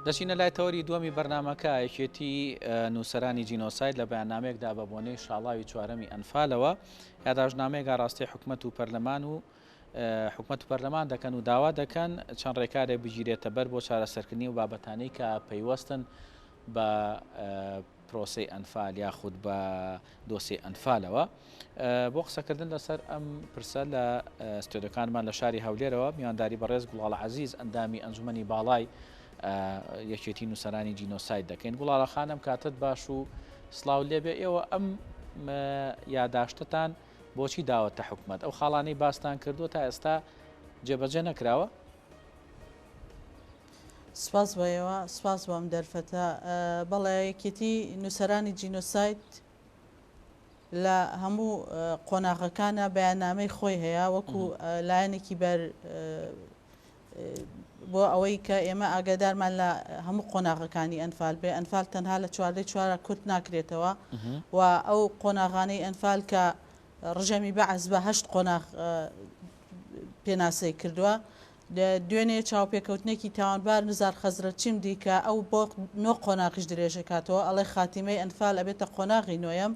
دەچینە لای تەوەری دووەمی بەرنمەکە یەکێتی نووسەرانی جینۆساید لە بەیاننامەیەکدا بە بۆنەی شاڵاوی چوارەمی ئەنفالەوە یاداژنامەیەگا ڕاستی حکومەت و پەرلەمان و حکومەت و پەرلەمان دەکەن و داوا دەکەن چەند ڕێکارێک بگیرێتە بەر بۆ چارەسەرکردنی و بابەتانەی کە پەیوەستن بە پرۆسی ئەنفال یاخود بە دۆسی ئەنفالەوە بۆ قسەکردن لەسەر ئەم پرسە لە ستۆدەکانمان لە شاری هەولێرەوە میوانداری بەڕێز گوڵاڵ عەزیز ئەندامی ئەنجومەنی باڵای یەکێتی نووسەرانی جینۆساید دەکەین. گوڵاڵە خانم کاتت باش و سڵاو لێبێ ئێوە ئەم یاداشتتان بۆچی داوەتە حکومەت ئەو خاڵانەی باستان کردووە تا ئێستا جێبەجێ نەکراوە؟ سپاس بەیەوە سپاس بۆم دەرفەتە بەڵێ یەکێتی نووسەرانی جینۆساید لە هەموو قۆناغەکانە بەیاننامەی خۆی هەیە وەکو لایەنێکی بەر بۆ ئەوەی کە ئێمە ئاگادارمان لە هەموو قۆناغەکانی ئەنفال بێ ئەنفال تەنها لە چواردەی چوارە کورت ناکرێتەوە و ئەو قۆناغانەی ئەنفال کە ڕژەمی بەعەز بە 8 قۆناغ پێناسەی کردووە دوێنێ چاوپێکەوتنێکی تاوانبار نزار خەزرە چیم دیکە ئەو بۆ نۆ قۆناغیش درێژە کاتەوە ئەڵێ خاتیمەی ئەنفال ئەبێتە قۆناغی نوێم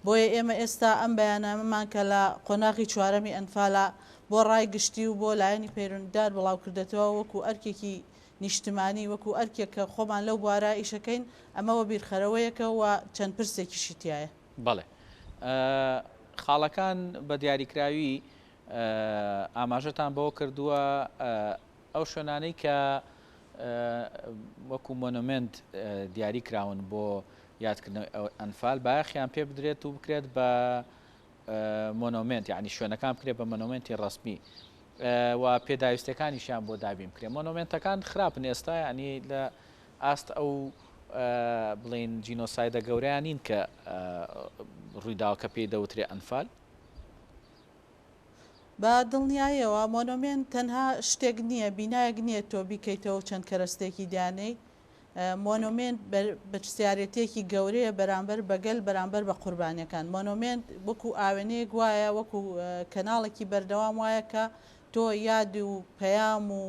بۆیە ئێمە ئێستا ئەم بەیاننامەمان کە لە قۆناغی چوارەمی ئەنفالە بۆ ڕای گشتی و بۆ لایەنی پەیوەندیدار بڵاو کردێتەوە وەکو ئەرکێکی نیشتمانی وەکو ئەرکێک کە خۆمان لەو بوارە ئیشەکەین ئەمەوە بیرخەرەوەیەکە و چەند پرسێکیشی تایە. بەڵێ خاڵەکان بە دیاریکراوی ئاماژەتان بەوە کردووە ئەو شوێنانەی کە وەکو مۆنومنت دیاری کراون بۆ یادکردنەوەی ئەنفال باخیان پێ بدرێت و بکرێت بە مۆنومنت یعنی شوێنەکان بکرێت بە مۆنومنتی ڕسمی و پێداویستەکانیشیان بۆ دابین بکرێت مۆنومنتەکان خراپن ئێستا ینی لە ئاست ئەو بڵین جینۆسایدە گەورەیان نین کە ڕوویداوکە پێی دەوترێ ئەنفال بە دڵنیاییەوە مۆنومنت تەنها شتێک نییە بینایەک نییە تۆ بیکەیتەوە چەند کەرەستێکی دانەی مۆنومنت بەرسیارەتێکی گەورەیە بەرامبەر بەگەل بەرامبەر بە قوربانیەکان مۆنومنت وەکو ئاوێنەیەک وایە وەکو کەناڵێکی بەردەوام وایە کە تۆ یاد و پەیام و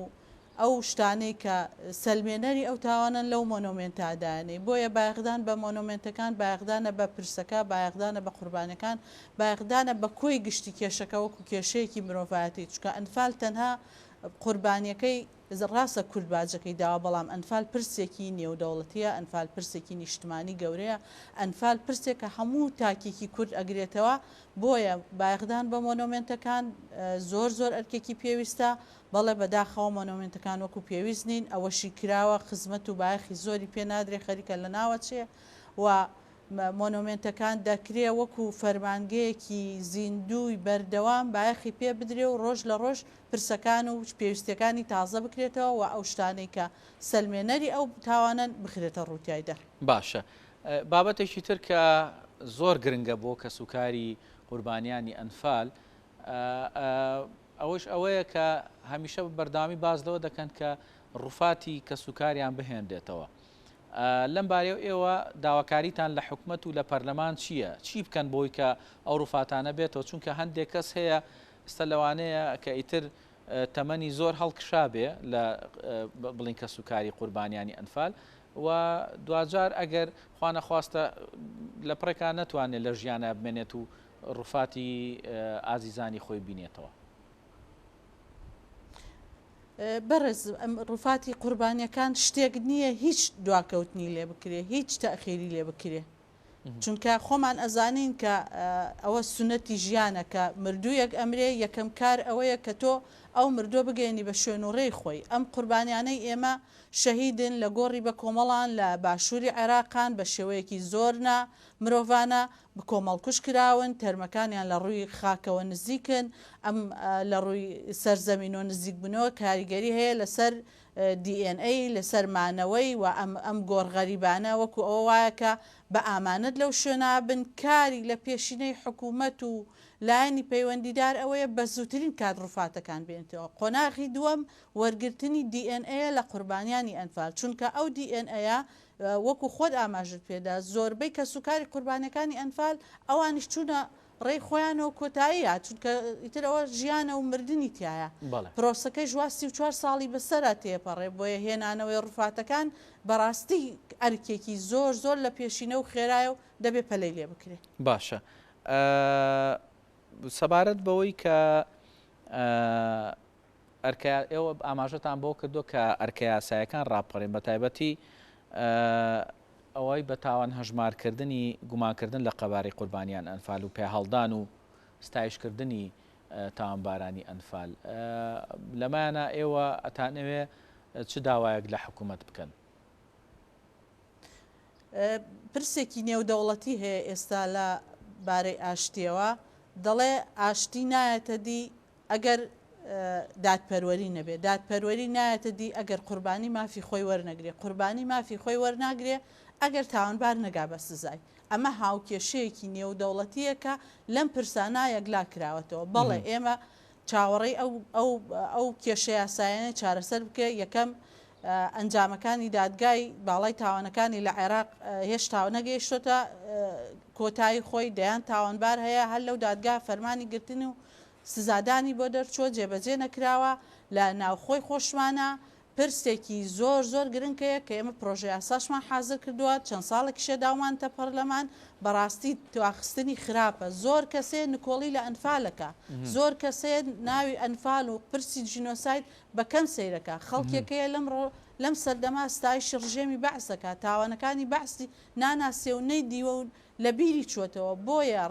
ئەو شتانەی کە سەلمێنەری ئەو تاوانن لەو مۆنومنتادانەی بۆیە بایەخدان بە مۆنومنتەکان بایەخدانە بە پرسەکە بایەخدانە بە قوربانەکان بایەخدانە بە کۆی گشتی کێشەکە وەکو کێشەیەکی مرۆڤایەتی چکە ئەنفال تەنها قوربانیەکەی ڕاستە کورتباجەکەی داوا بەڵام ئەنفال پرسێکی نێودەوڵەتیە ئەنفال پرسێکی نیشتمانی گەورەیە ئەنفال پرسێکە هەموو تاکێکی کورد ئەگرێتەوە بۆیە بایەخدان بە مۆنومنتەکان زۆر زۆر ئەرکێکی پێویستە بەڵێ بەداخەوە مۆنومنتەکان وەکو پێویست نین ئەوەشی کراوە خزمەت و باەخی زۆری پێ نادرێ خەریکە لە ناوە چێ و مۆنومنتەکان دەکرێ وەکو فەرمانگەیەکی زیندوی بەردەوام باەخی پێ بدرێ و ڕۆژ لە ڕۆژ پرسەکان و پێویستەکانی تازە بکرێتەوە و ئەو شتانەی کە سەلمێنەری ئەو تاوانن بخرێتە ڕووتایدا. باشە بابەتێکی تر کە زۆر گرنگە بۆ کە سوکاری قوربانیانی ئەنفال ئەوەش ئەوەیە کە هەمیشە بەرداوامی باز لەوە دەکەن کە ڕووفاتی کە سوکاریان بهێندێتەوە. لەم بارەیە ئێوە داواکاریتان لە حکومەت و لە پەرلەمان چییە؟ چی بکەن بۆی کە ئەو ڕووفاتانە بێتەوە چونکە هەندێک کەس هەیە ئێستا لەوانەیە کە ئیتر تەمەنی زۆر هەڵکشابێ لە بڵین کە سوکاری قوربانیانی ئەنفال و دوجار ئەگەر خوا نەخواستە لە پڕێکان نەتوانێت لە ژیانە بمێنێت و ڕووفاتی ئازیزانی خۆی بینێتەوە. بەڕێز ڕووفاتی قوربانیەکان شتێک نییە هیچ دواکەوتنی لێ بکرێ هیچ تەخیری لێ بکرێ چونکە خۆمان ئەزانین کە ئەوە سونەتی ژیانە کە مردوویەک ئەمرێ یەکەم کار ئەوەیە کە تۆ ئەو مردۆ بگەێنی بە شوێن و ڕێی خۆی ئەم قوربانیانەی ئێمە شەهیدن لە گۆڕی بە کۆمەڵان لە باشووری عێراقان بە شێوەیەکی زۆرنا مرۆڤانە کۆمەڵکوش کراون تەرمەکانیان لە ڕووی خاکەوە نزیکن ئەم لە ڕووی سەرزەمینۆ نزیک بنەوە کاریگەری هەیە لەسەر DNA لەسەر مانەوەی و ئەم گۆڕغەریبانە وەکو ئەوە وایە کە بە ئامانەت لەو شوێنە بن کاری لە پێشینەی حکوومەت و لایەنی پەیوەندیدار ئەوەیە بە زووترین کات ڕووفاتەکان بێنێتەوە. قۆناغی دووەم وەرگرتنی DNA لە قوربانیانی ئەنفال چونکە ئەو DNA وەکو خۆت ئاماژت پێدا زۆربەی کە سوکاری قوربانەکانی ئەنفال ئەوانیش چوونە ڕێی خۆیانەوە کۆتاییە چونکە ئیترەوە ژیانە و مردنی تایە پرۆسەکەی 24 ساڵی بەسەرە تێپەڕێ بۆیە هێنانەوەی ڕفاتەکان بەڕاستی ئەرکێکی زۆر زۆر لە پێشینە و خێرایە و دەبێ پەلەی لێ بکرێت. باشە سەبارەت بەوەی کە ئێوە ئاماژەتان بۆ کردو کە ئەرکە یاسایەکان ڕاپەڕێن بە تایبەتی ئەوەی بە تاوان هەژمارکردنی گومانکردن لە قەبارەی قوربانیان ئەنفال و پێهەڵدان و ستایشکردنی تاوانبارانی ئەنفال لەمایانە ئێوە ئەتانەوێ چ داوایەک لە حکوومەت بکەن؟ پرسێکی نێودەوڵەتی هەیە ئێستا لە بارەی ئاشتیەوە دەڵێ ئاشتی نایەتە دی ئەگەر دادپەروەری نەبێ دادپەروەری نایەتە دی ئەگەر قوربانی مافی خۆی وەرنەگرێ قوربانی مافی خۆی وەرناگرێ ئەگەر تاوانبار نەگا بە سزای ئەمە هاوکێشەیەکی نێودەوڵەتیەکە لەم پرسانە یەکلا کراوەتەوە بەڵێ ئێمە چاوەڕێی ئەو کێشە یاسایانە چارەسەر بکە یەکەم ئەنجامەکانی دادگای باڵای تاوانەکانی لە عێراق هێشتا نەگەیشتۆتە کۆتایی خۆی دەیان تاوانبار هەیە هەر لەو دادگا فەرمانی گرتن و سزادانی بۆ دەرچۆ جێبەجێ نەکراوە لە ناوخۆی خۆشمانە پرسێکی زۆر زۆر گرنگەیە کە ئێمە پرۆژه یاساشمان حازر کردووە چەند ساڵێکیشە داومانتە پەرلەمان بەڕاستی تواخستنی خراپە زۆر کەسێ نکۆڵی لە ئەنفالەکە زۆر کەسێ ناوی ئەنفال و پرسی جینۆساید بەکەم سیرەکە خەڵکێکەیە لەم سەردەما ستایشی ڕژێمی بەعسەکە تاوانەکانی بەعسی ناناسێ و نەیدیوە و لە بیری چۆتەوە بۆیە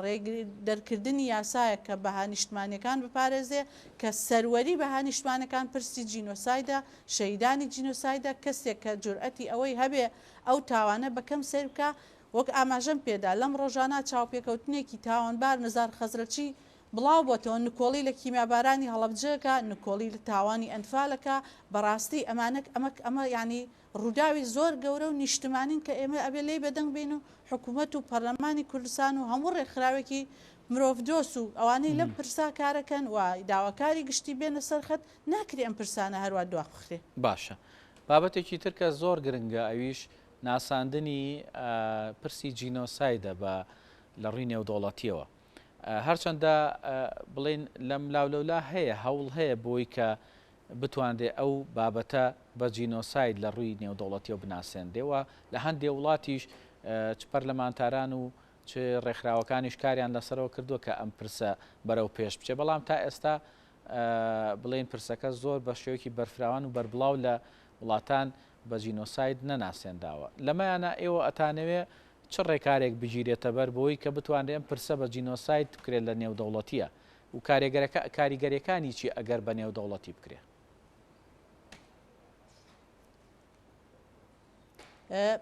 دەرکردنی یاسایە کە بەهانیشتمانیەکان بپارێزێ کە سەروەری بەهانیشتمانەکان پرسی جینۆسایدە شەیدانی جینۆسایدە کەسێک کە جورئەتی ئەوەی هەبێ ئەو تاوانە بەکەم سیر بکە وەک ئاماژەم پێدا لەم ڕۆژانە چاوپێکەوتنێکی تاوانبار نزار خەزرەچی بڵاو بۆتەوە نکۆڵی لە کیمیابارانی هەڵەبجەکە نکۆڵی لە تاوانی ئەنفالەکە بەڕاستی ئەمە ینی ڕووداوی زۆر گەورە و نیشتمانین کە ئێمە ئەبێ لێ بەدەنگ بین و حکوومەت و پەرلەمانی کوردستان و هەموو ڕێکخراوێکی مرۆڤ دۆست و ئەوانەی لەم پرسا کارەکەن و داواکاری گشتی بێنە سەرخەت ناکرێ ئەم پرسانە هەروە دوا بخرێ. باشە بابەتێکی ترکە زۆر گرنگە ئەویش ناساندنی پرسی جینۆسایدە بە لە ڕووی نێودەوڵەتیەوە هەرچەندە بڵێن لەم لاولەولا هەیە هەوڵ هەیە بۆی کە بتواندێ ئەو بابەتە بە جینۆساید لە ڕووی نێودەوڵەتیەوە بناسێندێەوە لە هەندێک وڵاتیش چ پەرلەمانتاران و چ ڕێکخراوەکانیش کاریان لەسەرەوە کردووە کە ئەم پرسە بەرەو پێش بچێ بەڵام تا ئێستا بڵێن پرسەکە زۆر بە شێوەیەکی بەرفراوان و بەربڵاو لە وڵاتان بە جینۆساید نەناسێنداوە لەمایانە ئێوە ئەتانەوێ چ ڕێکارێک بگیرێتە بەر بۆی کە بتوانێت ئەم پرسە بە جینۆساید بکرێت لە نێودەوڵەتیە و کاریگەریەکانی چی ئەگەر بە نێودەوڵەتی بکرێت؟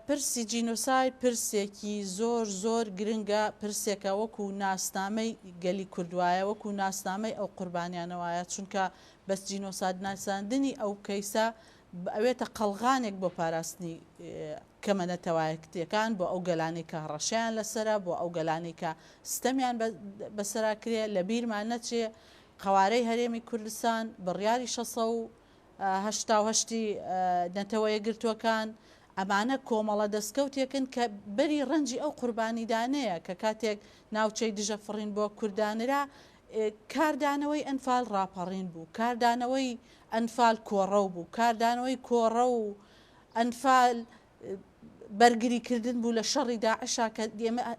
پرسی جینۆساید پرسێکی زۆر زۆر گرنگە پرسێکە وەکو ناسنامەی گەلی کوردوایە وەکو ناسنامەی ئەو قوربانیانەوەیە چونکە بەس جینۆساید ناساندنی ئەو کەیسە ئەوێتە قەڵغانێک بۆ پاراستنی کەمەنەتەوایەکتیەکان بۆ ئەو گەلانی کە هەڕەشیان لەسرە بۆ ئەو گەلانی کە ستەمیان بەسەراکرێ لە بیرمان نەچێ قوارەی هەرێمی کوردستان بڕیاری 680 نەتەوە یەکگرتووەکان ئەمانە کۆمەڵە دەستکەوتێکن کە بەری ڕەنجی ئەو قوربانیدانەیە کە کاتێک ناوچەی دژە فڕین بۆ کوردانرا کاردانەوەی ئەنفال ڕاپەڕین بوو کاردانەوەی ئەنفال کۆڕە بوو کاردانەوەی کۆڕە و ئەنفال بەرگریکردن بوو لە شەڕی داعشا کە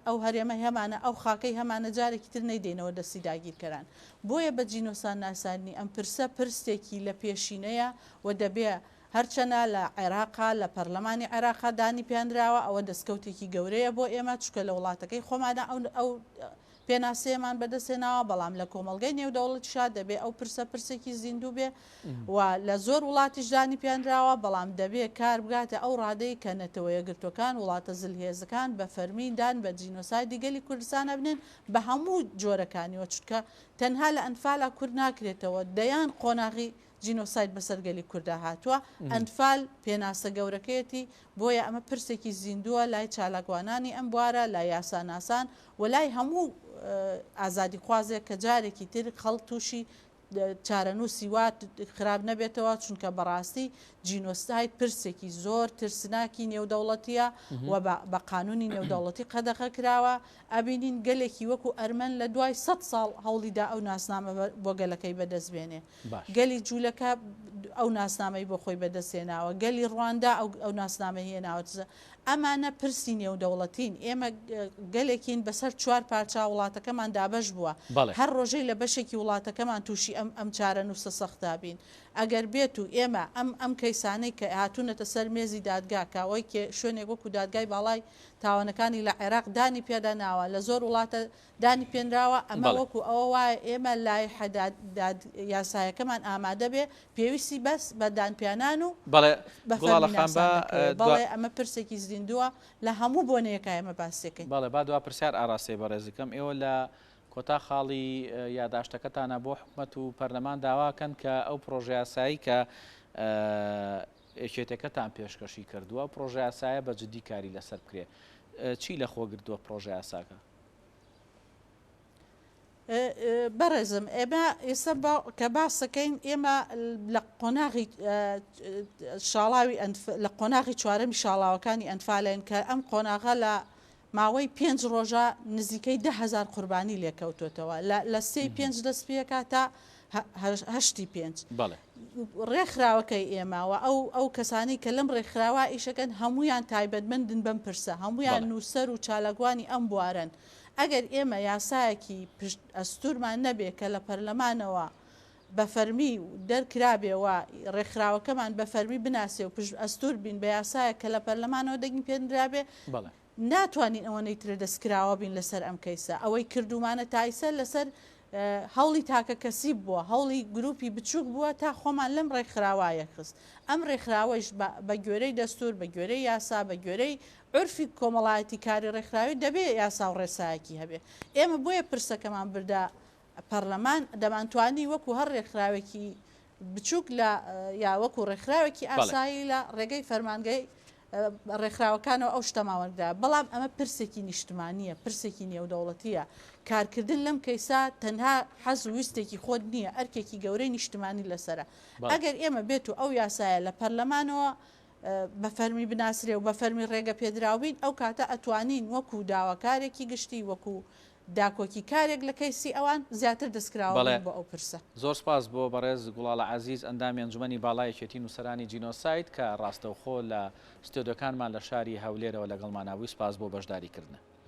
ئەو هەرێمە هەمانە ئەو خاکەی هەمانە جارێکی تر نەیدێنەوە دەستی داگیرکەران بۆیە بە جینۆسان ناساندنی ئەم پرسە پرسێکی لە پێشینەیە و دەبێ هەرچەنە لە عێراقا لە پەرلەمانی عێراقا دانی پیانراوە ئەوە دەستکەوتێکی گەورەیە بۆ ئێمە چکە لە وڵاتەکەی خۆمانە ئەو پێناسەیەمان بەدەستێناوە بەڵام لە کۆمەلگەی نێودەوڵەتیشا دەبێ ئەو پرسێکی زیندوو بێ و لە زۆر وڵاتیش دانی پیانراوە بەڵام دەبێ کار بگاتە ئەو ڕادەی کە نەتەوە یەکگرتوەکان وڵاتە زلهێزەکان بە فەرمیدان بە جینۆسایدی گەلی کوردستانە بنێن بە هەموو جۆرەکانیوە چونکە تەنها لە ئەنفالا کورد ناکرێتەوە دەیان قۆناغی جینۆساید بەسەرگەلی کووردا هاتووە ئەنفال پێناسە گەورەکەیەتی بۆیە ئەمە پرسێکی زیندووە لای چالاکوانانی ئەم بوارە لای یاساناسان و لای هەموو ئازادی خوازێک کە جارێکی تر خەڵک تووشی چارەنووسی وات خراپ نەبێتەوە چونکە بەڕاستی جینۆسایت پرسێکی زۆر ترسناکی نێودەوڵەتیە و بە قانونی نێودەوڵەتی قەدەغە کراوە ئەبینین گەلێکی وەکو ئەرمەن لە دوای 100 ساڵ هەوڵیدا ئەو ناسنامە بۆ گەلەکەی بەدەستبێنێ گەلی جوولەکە ئەو ناسنامەی بۆ خۆی بەدەستێناوە گەلی ڕواندا ئەو ناسنامە هێناوە ئەمانە پرسی نێودەوڵەتین ئێمە گەلێکین بەسەر 4 پارچە وڵاتەکەمان دابەش بووە هەر ڕۆژەی لە بەشێکی وڵاتەکەمان تووشی ئەم چارە نووسە سەختابین ئەگەر بێت و ئێمە ئەم کەیسانەی کە هاتوونەتە سەر مێزی دادگا کاوەی کێ شوێنێک وەکو دادگای باڵای تاوانەکانی لە عێراق دانی پێداناوە لە زۆر وڵاتە دانی پێنراوە ئەمە وەکو ئەوە وایە ئێمە لای یاسایەکەمان ئامادە بێ پێویستی بەس بە دانپیانان و بەڵێ ئەمە پرسێکی زیندووە لە هەموو بۆنەیەکە ئێمە باسیەکەین بەڵێ با دوا پرسیار ئاراستەی بەڕێزەکەم ئێوە لە کۆتا خاڵی یاداشتەکەتانە بۆ حکوومەت و پەرلەمان داواکەن کە ئەو پرۆژه یاسایی کە ئێکێتەکەتان پێشکەشی کردووە پرۆژه یاسایە بە جددی کاری لەسەر بکرێ چی لە خۆ گردووە پرۆژه یاساکە؟ بەڕێزم ئێمە ئێستا کە باسەکەین ئێمە لە قۆناغی شاڵاوی لە قۆناغی چوارەمی شاڵاوەکانی ئەنفالێن کە ئەم قۆناغە لە ماوەی 5 ڕۆژە نزیکەی 10,000 قوربانی لێکەوتوتەوە لە 5 دەست پێکە تا 5 ڕێکخراوەکەی ئێماوە ئەو کەسانی کە لەم ڕێکخراوە ئیشەکەن هەمویان تایبەتمەندن بەم پرسە هەمویان نووسەر و چالاگوانی ئەم بوارن ئەگەر ئێمە یاسایەکی ئەستورمان نەبێ کە لە پەرلەمانەوە بە فەرمی دەرکرابێەوە ڕێکخراوەکەمان بە فەرمی بناسێ و پشت ئەستور بین بە یاسایە کە لە پەرلەمانەوە دەگین پێدرابێ ناتوانین ئەوەی ترە دەستکراوە بین لەسەر ئەم کەیسە ئەوەی کردومانە تایسە لەسەر هەوڵی تاکە کەسی بووە هەوڵی گروپی بچووک بووە تا خۆمان لەم ڕێکخراوایە خست ئەم ڕێکخراوەش بە گوێرەی دەستور بە گوێرەی یاسا بە گوێرەی عرفی کۆمەڵایەتی کاری ڕێکخراوی دەبێ یاسا و ڕێسایەکی هەبێ ئێمە بۆیە پرسەکەمان بردا پەرلەمان دەمانتوانی وەکو هەر ڕێکخراوێکی بچووک لە یا وەکو ڕێکخراوێکی ئاسایی لە ڕێگەی فەرمانگەی ڕێکخراوەکانەوە ئەو شتەماوەردا بەڵام ئەمە پرسێکی نیشتمانیە پرسێکی نێودەوڵەتیە کارکردن لەم کەیسا تەنها حەز و ویستێکی خۆت نییە ئەرکێکی گەورەی نیشتمانی لەسرە ئەگەر ئێمە بێت و ئەو یاسایە لە پەرلەمانەوە بە فەرمی بناسرێ و بە فەرمی ڕێگە پێدراوبین ئەو کاتە ئەتوانین وەکو داواکارێکی گشتی وەکو داکۆکی کارێک لە کەیسی ئەوان زیاتر دەستکراوە بۆ ئەو پرسە زۆر سپاس بۆ بەڕێز گوڵاڵە عەزیز ئەندامی ئەنجومەنی باڵای یەکێتی نووسەرانی جینۆسایت کە ڕاستەوخۆ لە ستۆدیۆکانمان لە شاری هەولێرەوە لەگەڵماناوی سپاس بۆ بەشداریکردنە.